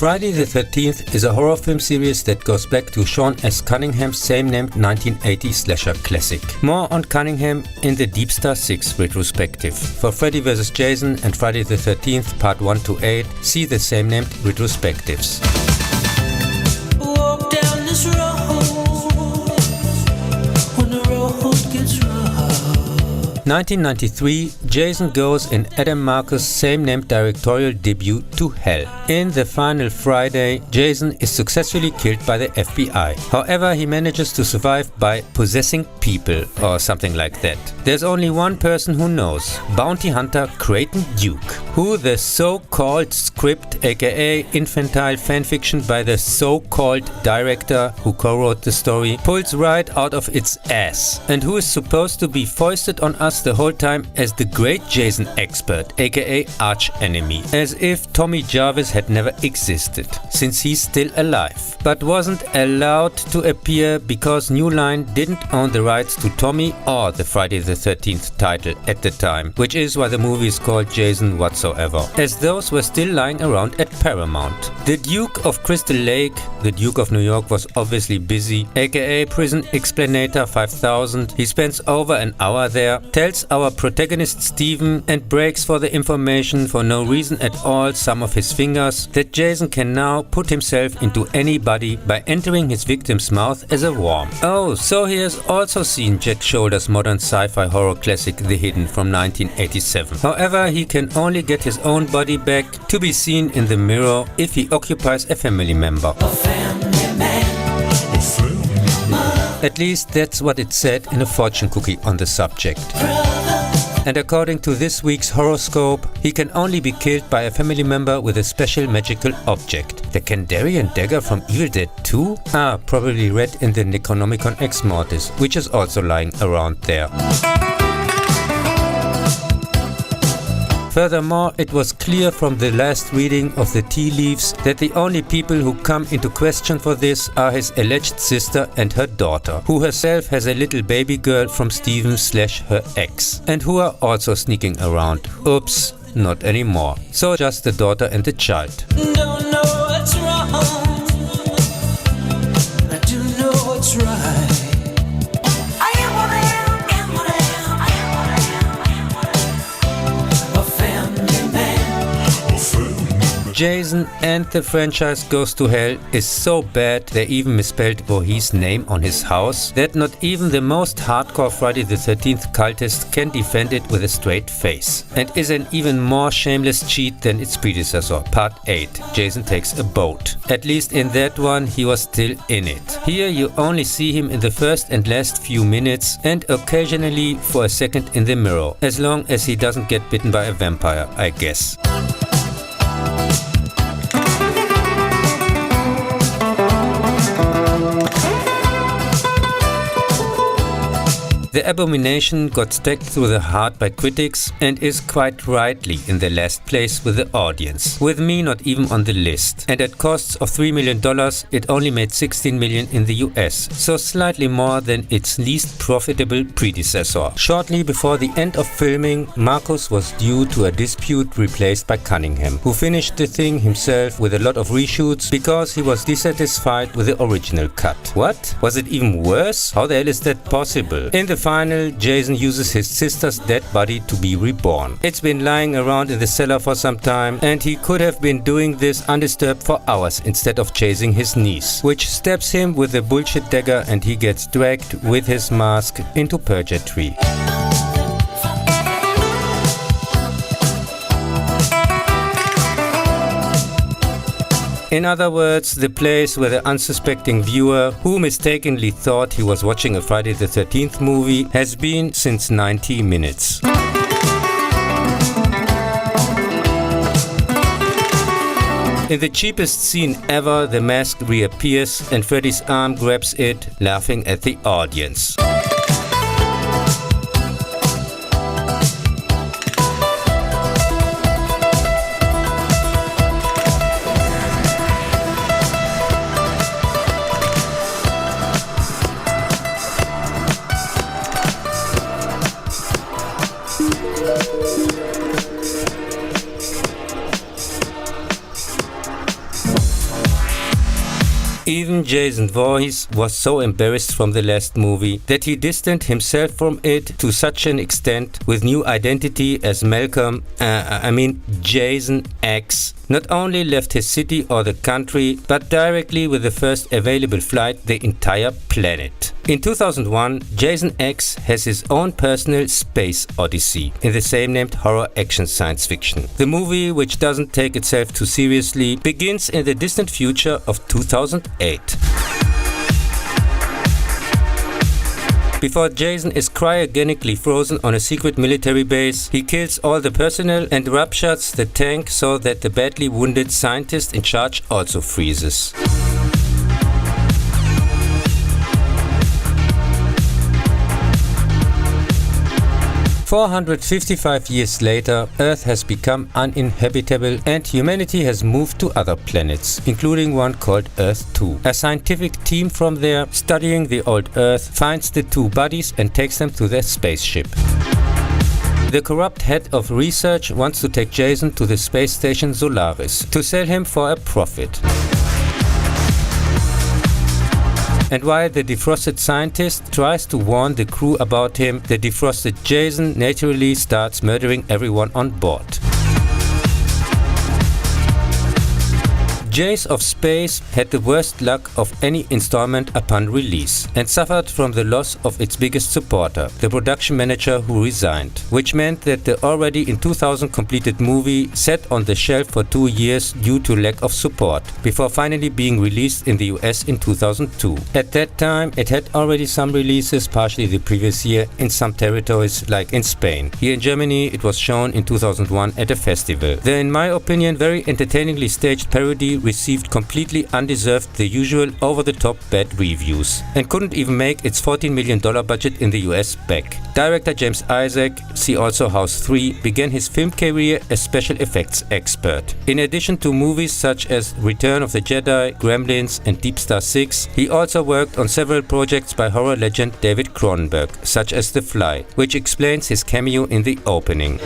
Friday the 13th is a horror film series that goes back to Sean S. Cunningham's same-named 1980 slasher classic. More on Cunningham in the Deep Star 6 retrospective. For Freddy vs. Jason and Friday the 13th Part 1 to 8, see the same-named retrospectives. Walk down this road when the road gets rough. 1993, Jason goes in Adam Marcus' same-named directorial debut to hell. In the final Friday, Jason is successfully killed by the FBI. However, he manages to survive by possessing people or something like that. There's only one person who knows, bounty hunter Creighton Duke, who the so-called script aka infantile fanfiction by the so-called director who co-wrote the story pulls right out of its ass, and who is supposed to be foisted on us the whole time as the great Jason expert aka arch enemy, as if Tommy Jarvis had never existed, since he's still alive, but wasn't allowed to appear because New Line didn't own the rights to Tommy or the Friday the 13th title at the time, which is why the movie is called Jason whatsoever, as those were still lying around at Paramount. The Duke of Crystal Lake, the Duke of New York, was obviously busy, aka Prison Explanator 5000. He spends over an hour there, tells our protagonist Steven and breaks for the information for no reason at all some of his fingers that Jason can now put himself into anybody by entering his victim's mouth as a worm. Oh, so he has also seen Jack Shoulder's modern sci-fi horror classic The Hidden from 1987. However, he can only get his own body back to be seen in the mirror if he occupies a family member. At least that's what it said in a fortune cookie on the subject. And according to this week's horoscope, he can only be killed by a family member with a special magical object. The Kandarian dagger from Evil Dead 2? Probably read in the Necronomicon Ex Mortis, which is also lying around there. Furthermore, it was clear from the last reading of the tea leaves that the only people who come into question for this are his alleged sister and her daughter, who herself has a little baby girl from Steven/her ex, and who are also sneaking around. Oops, not anymore. So just the daughter and the child. Don't know what's wrong. I do know what's right. Jason and the franchise Goes to Hell is so bad they even misspelled Voorhees' name on his house that not even the most hardcore Friday the 13th cultist can defend it with a straight face, and is an even more shameless cheat than its predecessor, Part 8, Jason Takes a Boat. At least in that one he was still in it. Here you only see him in the first and last few minutes and occasionally for a second in the mirror, as long as he doesn't get bitten by a vampire, I guess. The Abomination got stacked through the heart by critics and is quite rightly in the last place with the audience, with me not even on the list. And at costs of $3 million, it only made $16 million in the US, so slightly more than its least profitable predecessor. Shortly before the end of filming, Marcus was due to a dispute replaced by Cunningham, who finished the thing himself with a lot of reshoots because he was dissatisfied with the original cut. What? Was it even worse? How the hell is that possible? In the final, Jason uses his sister's dead body to be reborn. It's been lying around in the cellar for some time, and he could have been doing this undisturbed for hours instead of chasing his niece, which stabs him with a bullshit dagger and he gets dragged with his mask into purgatory. In other words, the place where the unsuspecting viewer, who mistakenly thought he was watching a Friday the 13th movie, has been since 90 minutes. In the cheapest scene ever, the mask reappears and Freddy's arm grabs it, laughing at the audience. Even Jason Voorhees was so embarrassed from the last movie that he distanced himself from it to such an extent with new identity as Jason X, not only left his city or the country, but directly with the first available flight the entire planet. In 2001, Jason X has his own personal space odyssey in the same named horror action science fiction. The movie, which doesn't take itself too seriously, begins in the distant future of 2008. Before Jason is cryogenically frozen on a secret military base, he kills all the personnel and ruptures the tank so that the badly wounded scientist in charge also freezes. 455 years later, Earth has become uninhabitable and humanity has moved to other planets, including one called Earth 2. A scientific team from there, studying the old Earth, finds the two bodies and takes them to their spaceship. The corrupt head of research wants to take Jason to the space station Solaris to sell him for a profit. And while the defrosted scientist tries to warn the crew about him, the defrosted Jason naturally starts murdering everyone on board. Jace of Space had the worst luck of any installment upon release and suffered from the loss of its biggest supporter, the production manager who resigned, which meant that the already in 2000 completed movie sat on the shelf for 2 years due to lack of support, before finally being released in the US in 2002. At that time, it had already some releases partially the previous year in some territories like in Spain. Here in Germany, it was shown in 2001 at a festival. The, in my opinion, very entertainingly staged parody received completely undeserved the usual over-the-top bad reviews and couldn't even make its $14 million budget in the US back. Director James Isaac, see also House 3, began his film career as special effects expert. In addition to movies such as Return of the Jedi, Gremlins and Deep Star 6, he also worked on several projects by horror legend David Cronenberg, such as The Fly, which explains his cameo in the opening.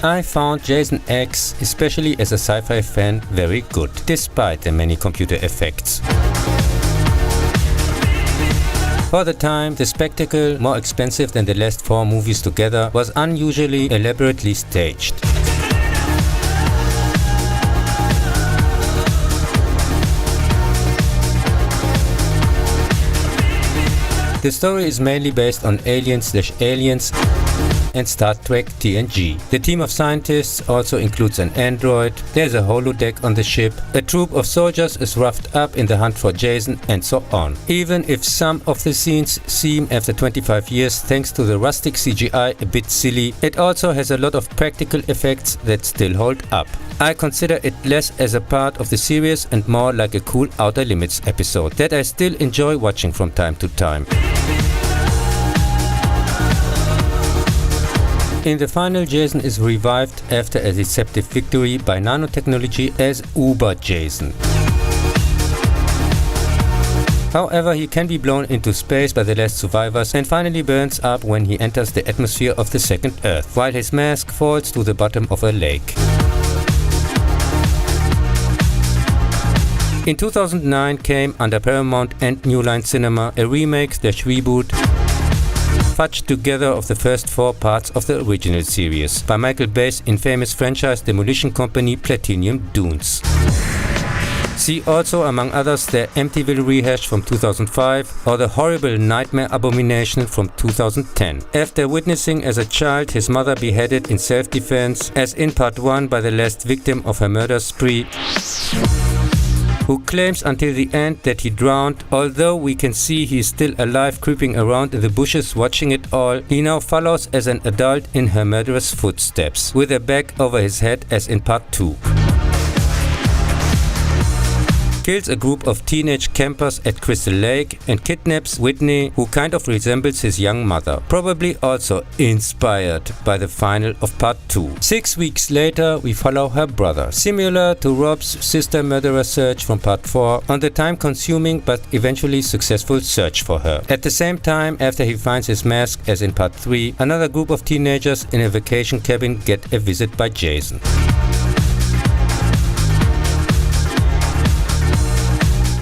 I found Jason X, especially as a sci-fi fan, very good, despite the many computer effects. For the time, the spectacle, more expensive than the last 4 movies together, was unusually elaborately staged. The story is mainly based on Aliens/Aliens and Star Trek TNG. The team of scientists also includes an android, there's a holodeck on the ship, a troop of soldiers is roughed up in the hunt for Jason, and so on. Even if some of the scenes seem after 25 years thanks to the rustic CGI a bit silly, it also has a lot of practical effects that still hold up. I consider it less as a part of the series and more like a cool Outer Limits episode that I still enjoy watching from time to time. In the final, Jason is revived after a deceptive victory by nanotechnology as Uber Jason. However, he can be blown into space by the last survivors and finally burns up when he enters the atmosphere of the second Earth, while his mask falls to the bottom of a lake. In 2009 came under Paramount and New Line Cinema a remake/reboot fudged together of the first 4 parts of the original series by Michael Bay's infamous franchise demolition company Platinum Dunes. See also, among others, the Amityville rehash from 2005 or the horrible Nightmare Abomination from 2010. After witnessing as a child his mother beheaded in self-defense, as in part 1 by the last victim of her murder spree, who claims until the end that he drowned, although we can see he is still alive creeping around in the bushes watching it all, he now follows as an adult in her murderous footsteps, with a bag over his head as in part 2. kills a group of teenage campers at Crystal Lake, and kidnaps Whitney, who kind of resembles his young mother, probably also inspired by the final of part 2. 6 weeks later, we follow her brother, similar to Rob's sister murderer search from part 4, on the time-consuming but eventually successful search for her. At the same time, after he finds his mask as in part 3, another group of teenagers in a vacation cabin get a visit by Jason.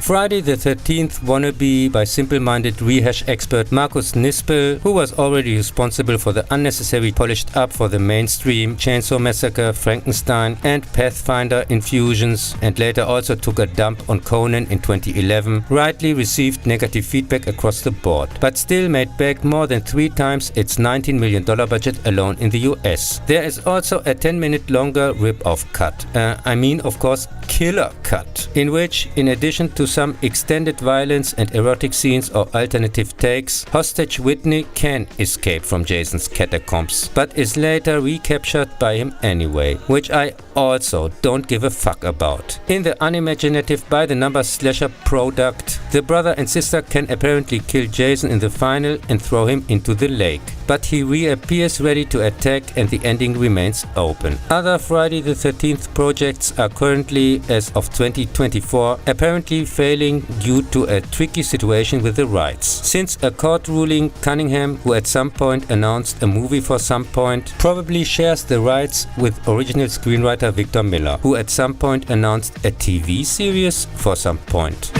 Friday the 13th wannabe by simple-minded rehash expert Markus Nispel, who was already responsible for the unnecessary polished up for the mainstream Chainsaw Massacre, Frankenstein and Pathfinder infusions, and later also took a dump on Conan in 2011, rightly received negative feedback across the board, but still made back more than 3 times its $19 million budget alone in the US. There is also a 10-minute longer rip-off cut, I mean of course killer cut, in which, in addition to some extended violence and erotic scenes or alternative takes, hostage Whitney can escape from Jason's catacombs, but is later recaptured by him anyway, which I also don't give a fuck about. In the unimaginative by-the-number slasher product, the brother and sister can apparently kill Jason in the final and throw him into the lake, but he reappears ready to attack and the ending remains open. Other Friday the 13th projects are currently, as of 2024, apparently failing due to a tricky situation with the rights. Since a court ruling, Cunningham, who at some point announced a movie for some point, probably shares the rights with original screenwriter Victor Miller, who at some point announced a TV series for some point.